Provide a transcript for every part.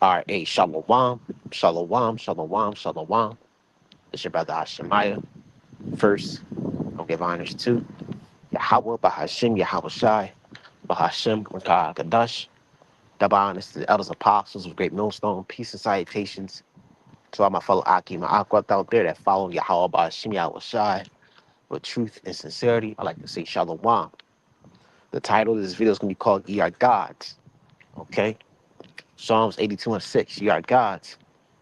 R.A. Shalom, Shalom, Shalom, Shalom. It's your brother Hashemiah. First, I'll give honors to Yahweh, Bahashim, Yahweh Shai, Bahashim, Rakah, Kadash. Double honors to the elders apostles of Great Millstone. Peace and salutations to all my fellow Akim and Akwat out there that follow Yahweh, Bahashim, Yahweh Shai with truth and sincerity. I like to say Shalom. The title of this video is going to be called Ye Are Gods. Okay? Psalms 82:6. Ye are gods,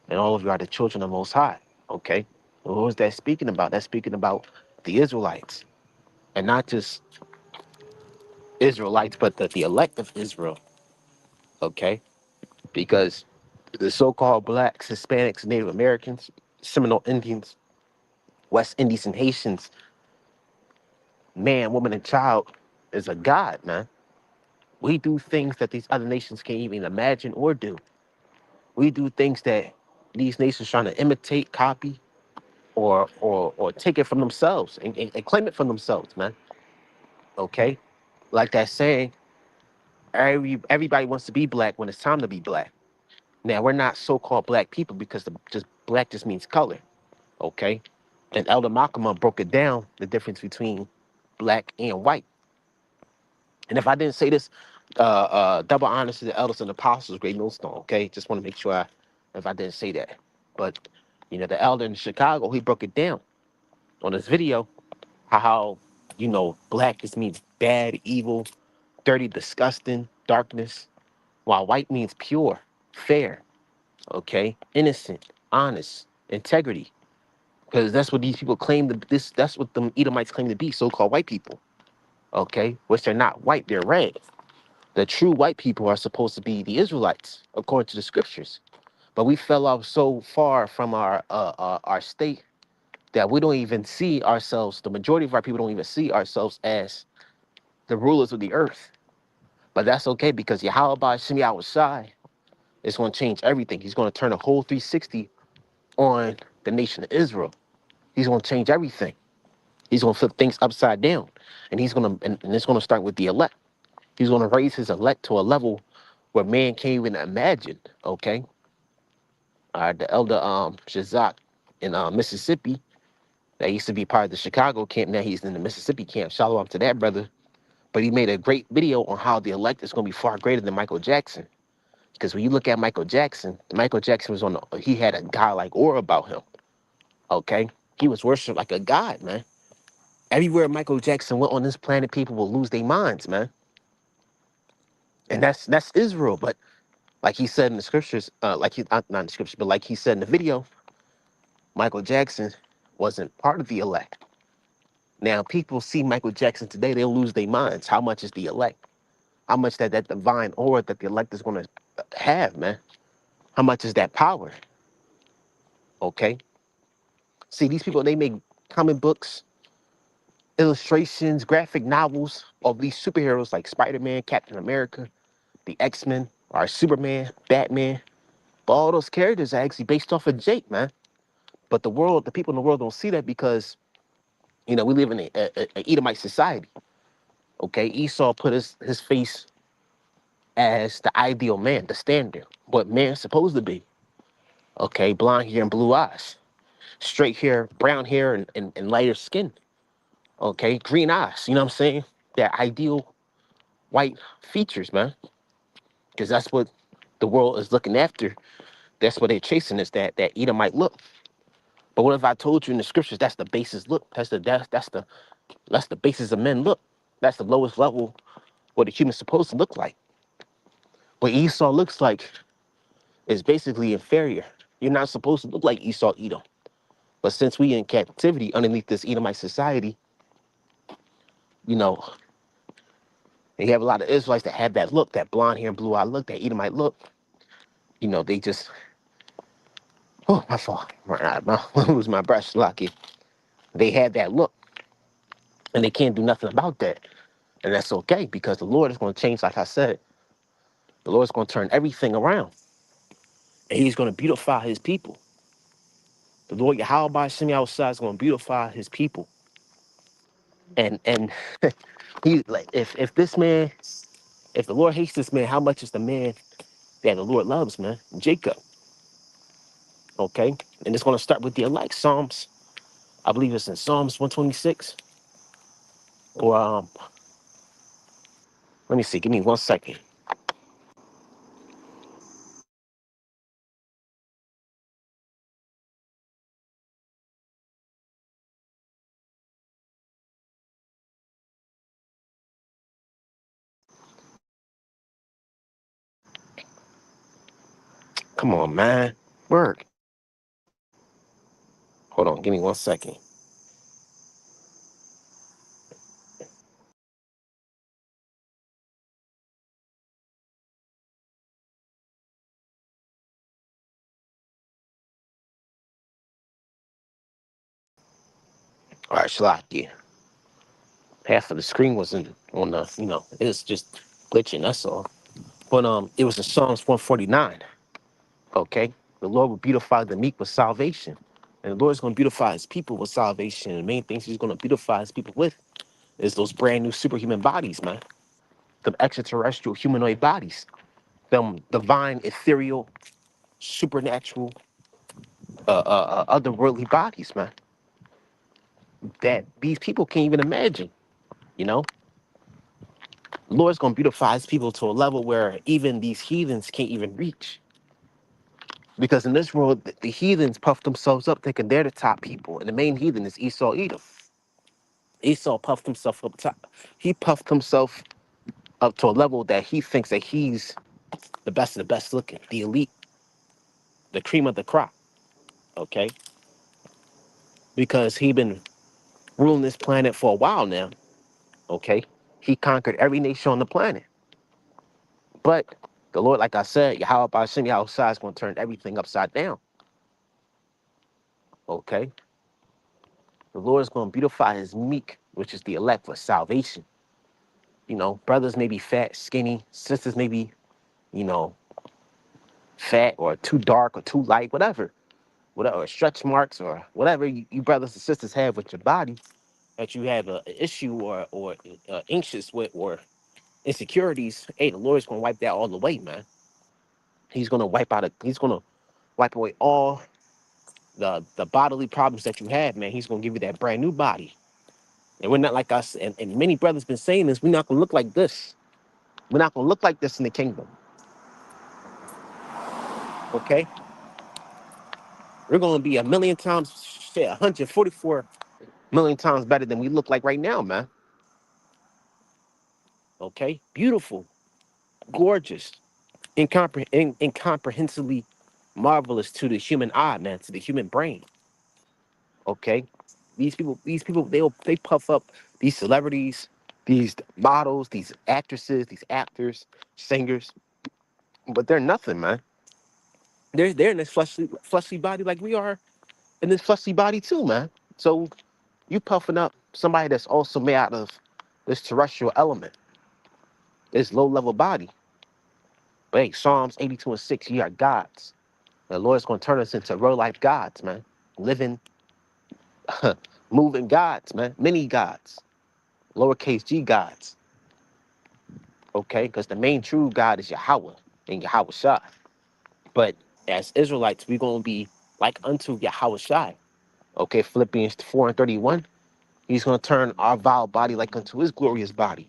and all of you are the children of the Most High. Okay? Well, who is that speaking about? That's speaking about the Israelites, and not just Israelites, but the elect of Israel. Okay? Because the so-called blacks, Hispanics, Native Americans, Seminole Indians, West Indies, and Haitians, man, woman, and child is a god, man. We do things that these other nations can't even imagine or do. We do things that these nations trying to imitate, copy, or take it from themselves and claim it for themselves, man. Okay? Like that saying, everybody wants to be black when it's time to be black. Now we're not so-called black people because just black just means color. Okay? And Elder Malcolm broke it down, the difference between black and white. And if I didn't say this, double honors to the elders and apostles, Great Millstone. Okay, just want to make sure if I didn't say that. But the elder in Chicago, he broke it down on this video how black just means bad, evil, dirty, disgusting, darkness, while white means pure, fair, okay, innocent, honest, integrity. Because that's what these people claim to this. That's what the Edomites claim to be, so-called white people. Okay, which they're not white, they're red. The true white people are supposed to be the Israelites, according to the scriptures. But we fell off so far from our state that we don't even see ourselves. The majority of our people don't even see ourselves as the rulers of the earth. But that's okay because Yahweh Shemi Awashai is going to change everything. He's going to turn a whole 360 on the nation of Israel. He's going to change everything. He's going to flip things upside down, and and it's going to start with the elect. He's going to raise his elect to a level where man can't even imagine. Okay, the elder Shazak in Mississippi, that used to be part of the Chicago camp. Now he's in the Mississippi camp. Shalom to that brother. But he made a great video on how the elect is going to be far greater than Michael Jackson. Because when you look at Michael Jackson was he had a godlike aura about him. Okay, he was worshipped like a god, man. Everywhere Michael Jackson went on this planet, people will lose their minds, man. And that's Israel. But like he said in the scriptures, like he not in the scriptures, but like he said in the video, Michael Jackson wasn't part of the elect. Now people see Michael Jackson today, they'll lose their minds. How much is the elect? How much that divine aura that the elect is going to have, man? How much is that power? Okay. See, these people, they make comic books, illustrations, graphic novels of these superheroes like Spider-Man, Captain America, the X-Men, or Superman, Batman. But all those characters are actually based off of Jake, man. But the people in the world don't see that because, we live in a Edomite society. Okay. Esau put his face as the ideal man, the standard, what man's supposed to be. Okay. Blonde hair and blue eyes, straight hair, brown hair, and lighter skin. Okay. Green eyes. You know what I'm saying? That ideal white features, man. Because that's what the world is looking after. That's what they're chasing is that Edomite look. But what if I told you in the scriptures that's the basis look? That's the basis of men look. That's the lowest level what a human's supposed to look like. What Esau looks like is basically inferior. You're not supposed to look like Esau Edom. But since we in captivity underneath this Edomite society, you know, and you have a lot of Israelites that have that look, that blonde hair and blue eye look, that Edomite look. They just, oh, my fault. Lose my brush, lucky. They have that look, and they can't do nothing about that. And that's okay because the Lord is going to change, like I said, the Lord is going to turn everything around, and He's going to beautify His people. The Lord Yahweh Shemi outside is going to beautify His people, and he like if this man, if the Lord hates this man, how much is the man that the Lord loves, man. Jacob. Okay, and it's gonna start with the elect. Psalms, I believe it's in Psalms 126. Or let me see. Give me 1 second. Come on, man. Work. Hold on. Give me 1 second. All right, Shalaki. Half of the screen wasn't on the. It's just glitching. That's all. But it was in Psalms 149. Okay, the Lord will beautify the meek with salvation, and the Lord's going to beautify His people with salvation. And the main things He's going to beautify His people with is those brand new superhuman bodies, man. Them extraterrestrial humanoid bodies, them divine, ethereal, supernatural, otherworldly bodies, man. That these people can't even imagine. You know, the Lord's going to beautify His people to a level where even these heathens can't even reach. Because in this world, the heathens puff themselves up thinking they're the top people, and the main heathen is Esau Edom. Esau puffed himself up top. He puffed himself up to a level that he thinks that he's the best of the best looking, the elite, the cream of the crop. Okay, because he been ruling this planet for a while now. Okay, he conquered every nation on the planet. But the Lord, like I said, Yahweh Bashim Yahushua is going to turn everything upside down. Okay, the Lord is going to beautify His meek, which is the elect for salvation. Brothers may be fat, skinny, sisters may be, you know, fat or too dark or too light, whatever stretch marks or whatever you brothers and sisters have with your body that you have an issue or anxious with or insecurities. Hey, the Lord's gonna wipe that all away, man. He's gonna wipe away all the bodily problems that you have, man. He's gonna give you that brand new body. And we're not like us, and many brothers been saying this, we're not gonna look like this. We're not gonna look like this in the kingdom. Okay? We're gonna be a million times, shit, 144 million times better than we look like right now, man. Okay? Beautiful, gorgeous, incomprehensibly marvelous to the human eye, man, to the human brain. Okay? These people, they puff up these celebrities, these models, these actresses, these actors, singers, but they're nothing, man. They're in this fleshly body like we are in this fleshly body too, man. So you puffing up somebody that's also made out of this terrestrial element, this low level body. But hey, Psalms 82 and 6, you are gods. The Lord's gonna turn us into real life gods, man. Living, moving gods, man. Many gods, lowercase g gods. Okay, because the main true God is Yahweh and Yahweh Shai. But as Israelites, we're gonna be like unto Yahweh Shai. Okay, Philippians 4 and 31. He's gonna turn our vile body like unto His glorious body.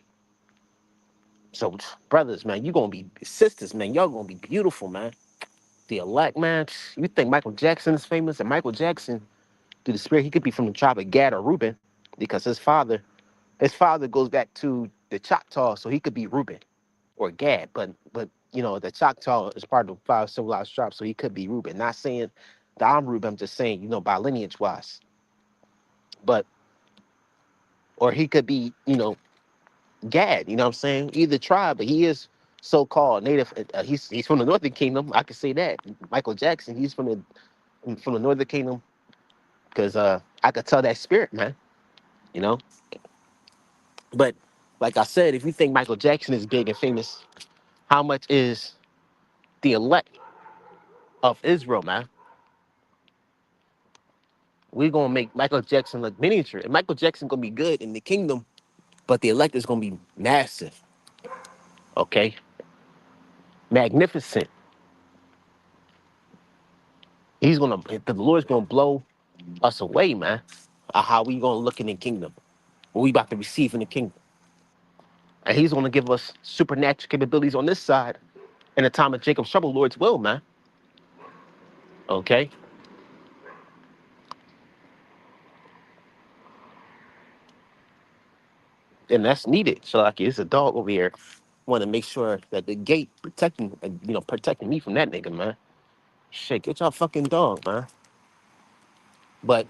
So, brothers, man, you gonna be sisters, man. Y'all gonna be beautiful, man. The elect, man. You think Michael Jackson is famous? And Michael Jackson, through the spirit, he could be from the tribe of Gad or Reuben, because his father goes back to the Choctaw, so he could be Reuben or Gad. But the Choctaw is part of the five civilized tribes, so he could be Reuben. Not saying that I'm Reuben, I'm just saying, by lineage wise. But or he could be, Gad, you know what I'm saying? Either tribe, but he is so-called native. He's from the Northern Kingdom. I can say that. Michael Jackson, he's from the Northern Kingdom, because I could tell that spirit, man. You know. But like I said, if you think Michael Jackson is big and famous, how much is the elect of Israel, man? We're gonna make Michael Jackson look miniature, and Michael Jackson gonna be good in the kingdom, but the elect is gonna be massive. Okay, magnificent. The Lord's gonna blow us away, man. How we gonna look in the kingdom? What we about to receive in the kingdom? And He's gonna give us supernatural capabilities on this side in the time of Jacob's trouble, Lord's will, man. Okay, and that's needed. So like, it's a dog over here. Want to make sure that the gate protecting, protecting me from that nigga, man. Shit, get your fucking dog, man. But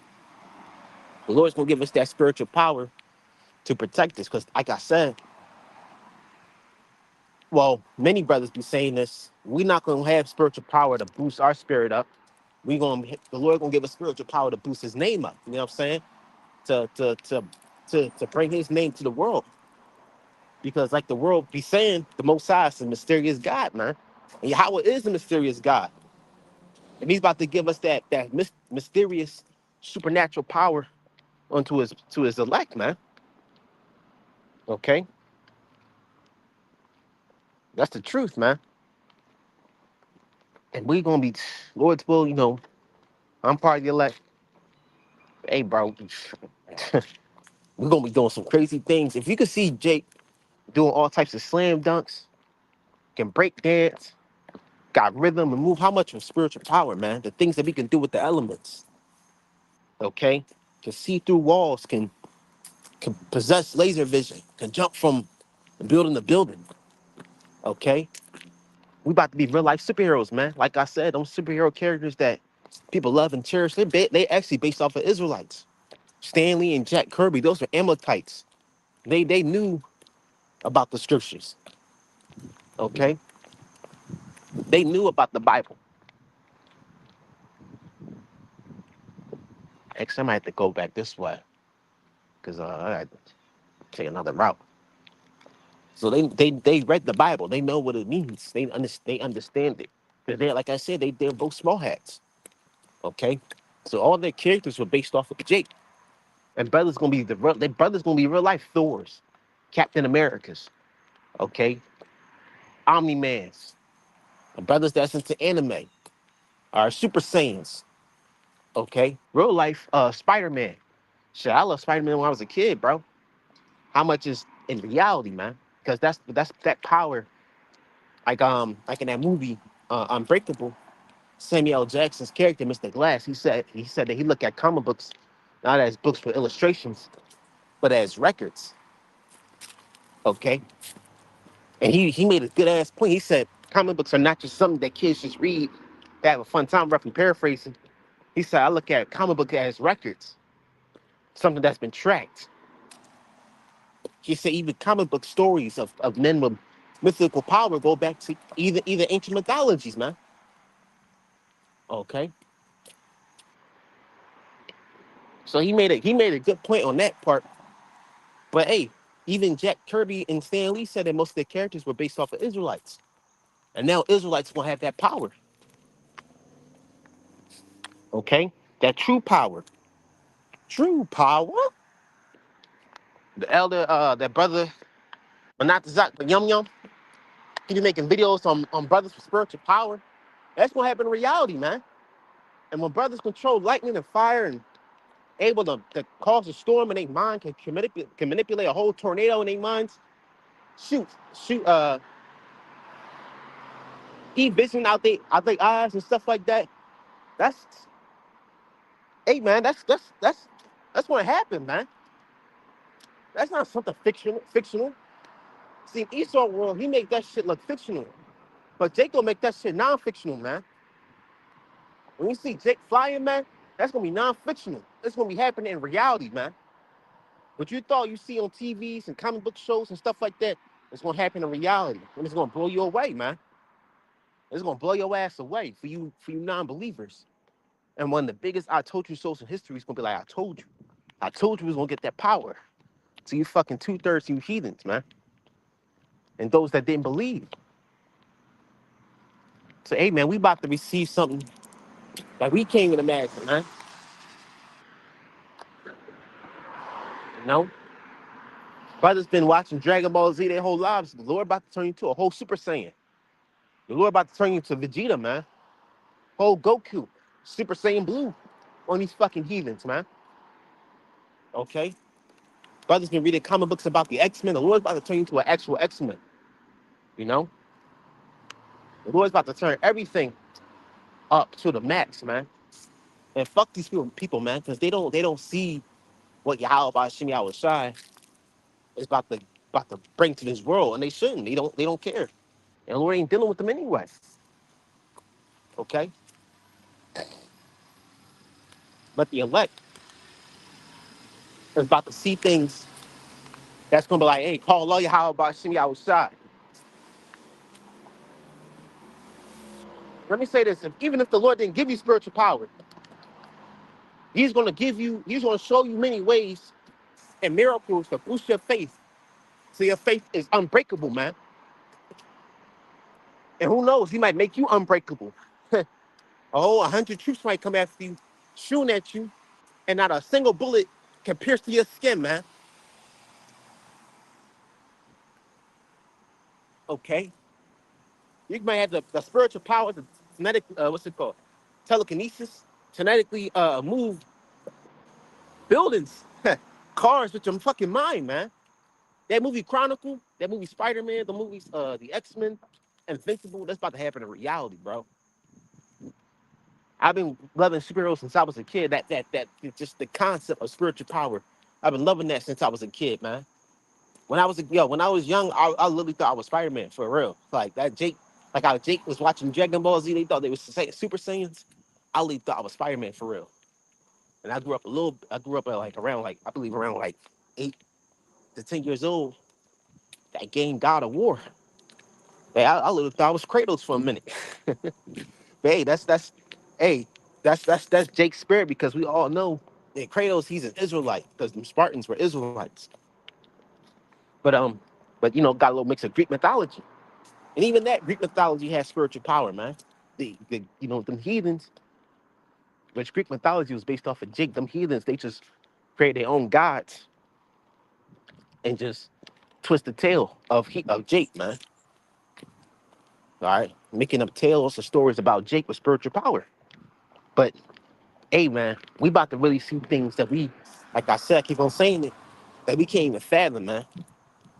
the Lord's gonna give us that spiritual power to protect us, because, like I said, well, many brothers be saying this. We're not gonna have spiritual power to boost our spirit up. The Lord gonna give us spiritual power to boost His name up. You know what I'm saying? To bring His name to the world, because like the world be saying, the Most High is a mysterious God, man. And Yahweh is a mysterious God, and He's about to give us that mysterious supernatural power unto His elect, man. Okay, that's the truth, man. And we gonna be, Lord's will. I'm part of the elect. Hey, bro, we're gonna be doing some crazy things. If you could see Jake doing all types of slam dunks, can break dance, got rhythm and move, how much of spiritual power, man? The things that we can do with the elements, okay? Can see through walls, can possess laser vision, can jump from building to building, okay? We about to be real life superheroes, man. Like I said, those superhero characters that people love and cherish, they actually based off of Israelites. Stanley and Jack Kirby, those are Amalekites. They knew about the scriptures, okay? They knew about the Bible. Next time I have to go back this way because I had to take another route. So they read the Bible. They know what it means. They understand it. They, like I said, they're both small hats. Okay, so all their characters were based off of Jake. And their brothers gonna be real life Thors, Captain Americas. Okay, Omni Mans, the brothers that's into anime are Super Saiyans. Okay, real life Spider Man. Shit, I love Spider Man when I was a kid, bro. How much is in reality, man? Because that's that power. Like in that movie, Unbreakable, Samuel L. Jackson's character, Mr. Glass, he said that he looked at comic books not as books for illustrations, but as records. Okay, and he made a good ass point. He said comic books are not just something that kids just read to have a fun time. Roughly paraphrasing, he said I look at comic book as records, something that's been tracked. He said even comic book stories of men with mythical power go back to either ancient mythologies, man. Okay, so he made a good point on that part. But hey, even Jack Kirby and Stan Lee said that most of their characters were based off of Israelites, and now Israelites gonna have that power. Okay, that true power. The elder, that brother, but not the Zach, but Yum Yum. He be making videos on brothers with spiritual power. That's gonna happen in reality, man. And when brothers control lightning and fire and able to cause a storm in their mind, can manipulate a whole tornado in their minds, shoot, shoot, eat vision out they eyes and stuff like that. That's hey man, that's what happened, man. That's not something fictional. See, Esau world, he make that shit look fictional. But Jake gonna make that shit non-fictional, man. When you see Jake flying, man, that's gonna be non-fictional. It's gonna be happening in reality, man. What you thought you see on TVs and comic book shows and stuff like that, it's gonna happen in reality. And it's gonna blow you away, man. It's gonna blow your ass away for you non-believers. And one of the biggest I told you social history is gonna be like, I told you. I told you we was gonna get that power. So you fucking two-thirds you heathens, man. And those that didn't believe. So hey man, we about to receive something that we can't even imagine, man. You know? Brothers been watching Dragon Ball Z their whole lives. The Lord about to turn you into a whole Super Saiyan. The Lord about to turn you to Vegeta, man. Whole Goku. Super Saiyan Blue on these fucking heathens, man. Okay? Brothers been reading comic books about the X-Men. The Lord's about to turn you into an actual X-Men. You know? The Lord's about to turn everything up to the max, man. And fuck these people, man, because they don't see what Yahweh Bashim Yahweh Shai is about to bring to this world, and they shouldn't. They don't care. And the Lord ain't dealing with them anyway. Okay? But the elect is about to see things that's gonna be like, hey, call Allah Yahweh Bashim Yahweh Shai. Let me say this: even if the Lord didn't give you spiritual power, He's gonna show you many ways and miracles to boost your faith. So your faith is unbreakable, man. And who knows, He might make you unbreakable. Oh, 100 troops might come after you, shooting at you, and not a single bullet can pierce through your skin, man. Okay, you might have the spiritual power, the genetic, what's it called, telekinesis, genetically move buildings, cars with your fucking mind, man. That movie Chronicle, that movie Spider Man, the movies, the X Men, Invincible, that's about to happen in reality, bro. I've been loving superheroes since I was a kid. That just the concept of spiritual power. I've been loving that since I was a kid, man. When I was young, I literally thought I was Spider Man for real. Like that Jake, like how Jake was watching Dragon Ball Z, they thought they was Super Saiyans. I literally thought I was Spider Man for real. And I grew up at like around like I believe around like 8 to 10 years old. That game God of War. Hey, I literally thought I was Kratos for a minute. But hey, hey, that's Jake's spirit because we all know that Kratos he's an Israelite because the Spartans were Israelites. But got a little mix of Greek mythology, and even that Greek mythology has spiritual power, man. Them heathens, which Greek mythology was based off of Jake. Them heathens, they just create their own gods and just twist the tail of Jake, man. All right, making up tales or stories about Jake with spiritual power. But hey, man, we about to really see things that like I said, I keep on saying it, that we can't even fathom, man.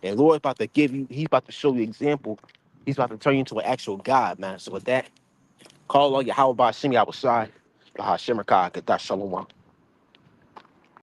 And Lord's about to He's about to show you example. He's about to turn you into an actual God, man. So with that, call on Yahweh Bashim Yahweh Shai, Bahashim Rakah, Kedah Shalom.